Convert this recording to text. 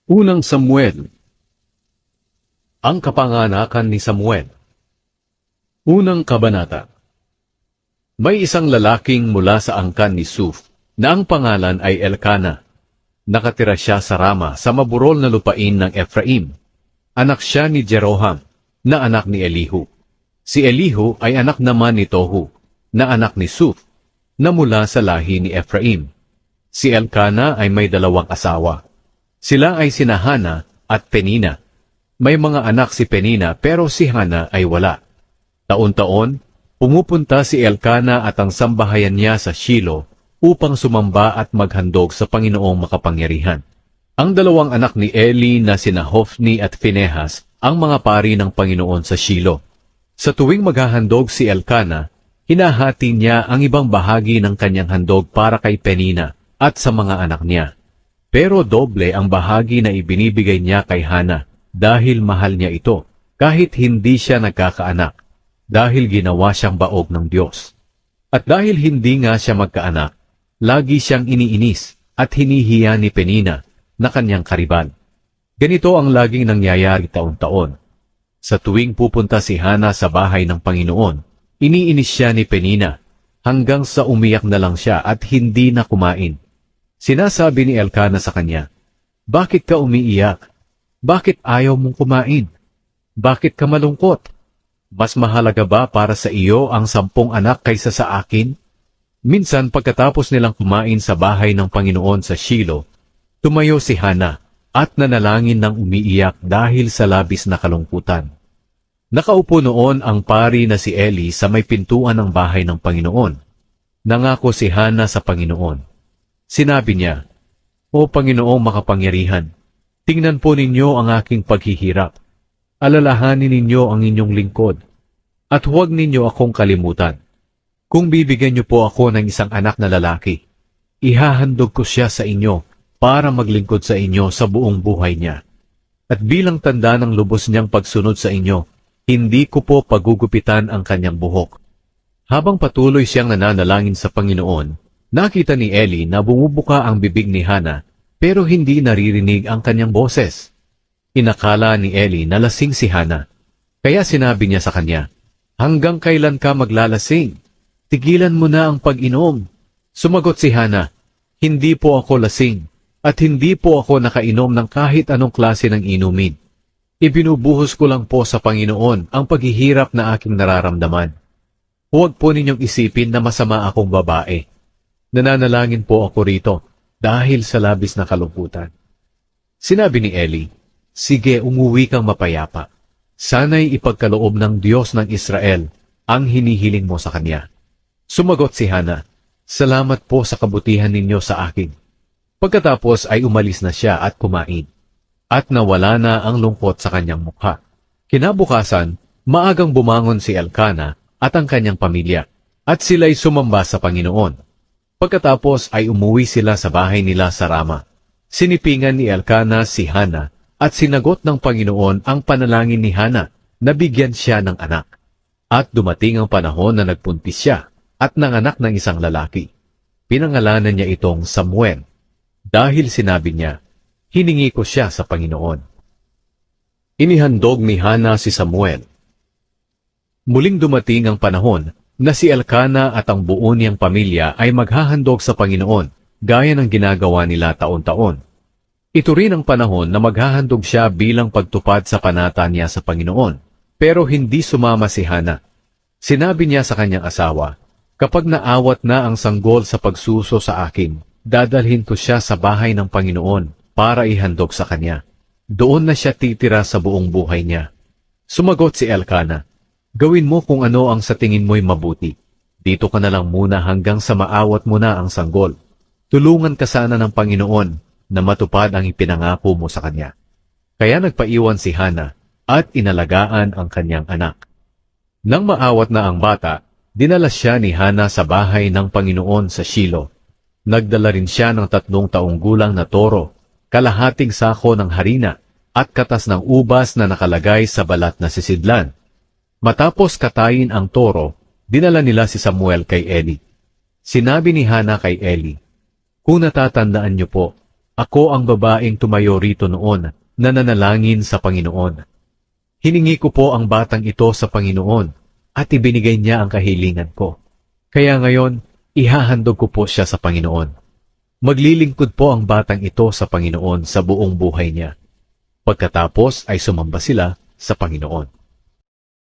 Unang Samuel. Ang kapanganakan ni Samuel. Unang kabanata. May isang lalaking mula sa angkan ni Suf, na ang pangalan ay Elkana. Nakatira siya sa Rama sa maburol na lupain ng Ephraim. Anak siya ni Jeroham, na anak ni Elihu. Si Elihu ay anak naman ni Tohu, na anak ni Suf, na mula sa lahi ni Ephraim. Si Elkana ay may dalawang asawa. Sila ay sina Hana at Penina. May mga anak si Penina pero si Hana ay wala. Taon-taon, pumupunta si Elkana at ang sambahayan niya sa Shilo upang sumamba at maghandog sa Panginoong makapangyarihan. Ang dalawang anak ni Eli na sina Hofni at Phinehas ang mga pari ng Panginoon sa Shilo. Sa tuwing maghahandog si Elkana, hinahati niya ang ibang bahagi ng kanyang handog para kay Penina at sa mga anak niya. Pero doble ang bahagi na ibinibigay niya kay Hana dahil mahal niya ito kahit hindi siya nagkakaanak dahil ginawa siyang baog ng Diyos. At dahil hindi nga siya magkaanak, lagi siyang iniinis at hinihiya ni Penina na kanyang kariban. Ganito ang laging nangyayari taon-taon. Sa tuwing pupunta si Hana sa bahay ng Panginoon, iniinis siya ni Penina hanggang sa umiyak na lang siya at hindi na kumain. Sinasabi ni Elkana sa kanya, "Bakit ka umiiyak? Bakit ayaw mong kumain? Bakit ka malungkot? Mas mahalaga ba para sa iyo ang 10 anak kaysa sa akin?" Minsan pagkatapos nilang kumain sa bahay ng Panginoon sa Shilo, tumayo si Hana at nanalangin ng umiiyak dahil sa labis na kalungkutan. Nakaupo noon ang pari na si Eli sa may pintuan ng bahay ng Panginoon. Nangako si Hana sa Panginoon. Sinabi niya, "O Panginoong makapangyarihan, tingnan po ninyo ang aking paghihirap. Alalahanin ninyo ang inyong lingkod, at huwag ninyo akong kalimutan. Kung bibigyan niyo po ako ng isang anak na lalaki, ihahandog ko siya sa inyo para maglingkod sa inyo sa buong buhay niya. At bilang tanda ng lubos niyang pagsunod sa inyo, hindi ko po pagugupitan ang kanyang buhok." Habang patuloy siyang nananalangin sa Panginoon, nakita ni Eli na bumubuka ang bibig ni Hana pero hindi naririnig ang kanyang boses. Inakala ni Eli na lasing si Hana, kaya sinabi niya sa kanya, "Hanggang kailan ka maglalasing? Tigilan mo na ang pag-inom." Sumagot si Hana, "Hindi po ako lasing at hindi po ako nakainom ng kahit anong klase ng inumin. Ibinubuhos ko lang po sa Panginoon ang paghihirap na aking nararamdaman. Huwag po ninyong isipin na masama akong babae. Nananalangin po ako rito dahil sa labis na kalungkutan." Sinabi ni Eli, "Sige, umuwi kang mapayapa. Sana'y ipagkaloob ng Diyos ng Israel ang hinihiling mo sa kanya." Sumagot si Hana, "Salamat po sa kabutihan ninyo sa akin." Pagkatapos ay umalis na siya at kumain, at nawala na ang lungkot sa kanyang mukha. Kinabukasan, maagang bumangon si Elkana at ang kanyang pamilya, at sila'y sumamba sa Panginoon. Pagkatapos ay umuwi sila sa bahay nila sa Rama. Sinipingan ni Elkana si Hana at sinagot ng Panginoon ang panalangin ni Hana na bigyan siya ng anak. At dumating ang panahon na nagpuntis siya at nanganak ng isang lalaki. Pinangalanan niya itong Samuel dahil sinabi niya, "Hiningi ko siya sa Panginoon." Inihandog ni Hana si Samuel. Muling dumating ang panahon na si Elkana at ang buo niyang pamilya ay maghahandog sa Panginoon, gaya ng ginagawa nila taon-taon. Ito rin ang panahon na maghahandog siya bilang pagtupad sa panata niya sa Panginoon, pero hindi sumama si Hana. Sinabi niya sa kanyang asawa, "Kapag naawat na ang sanggol sa pagsuso sa akin, dadalhin ko siya sa bahay ng Panginoon para ihandog sa kanya. Doon na siya titira sa buong buhay niya." Sumagot si Elkana, "Gawin mo kung ano ang sa tingin mo'y mabuti. Dito ka na lang muna hanggang sa maawat mo na ang sanggol. Tulungan ka sana ng Panginoon na matupad ang ipinangako mo sa kanya." Kaya nagpaiwan si Hana at inalagaan ang kanyang anak. Nang maawat na ang bata, dinala siya ni Hana sa bahay ng Panginoon sa Shilo. Nagdala rin siya ng 3 taong gulang na toro, kalahating sako ng harina, at katas ng ubas na nakalagay sa balat na sisidlan. Matapos katayin ang toro, dinala nila si Samuel kay Eli. Sinabi ni Hana kay Eli, "Kung natatandaan niyo po, Ako ang babaeng tumayo rito noon na nanalangin sa Panginoon. Hiningi ko po ang batang ito sa Panginoon at ibinigay niya ang kahilingan ko. Kaya ngayon, ihahandog ko po siya sa Panginoon. Maglilingkod po ang batang ito sa Panginoon sa buong buhay niya. Pagkatapos ay sumamba sila sa Panginoon.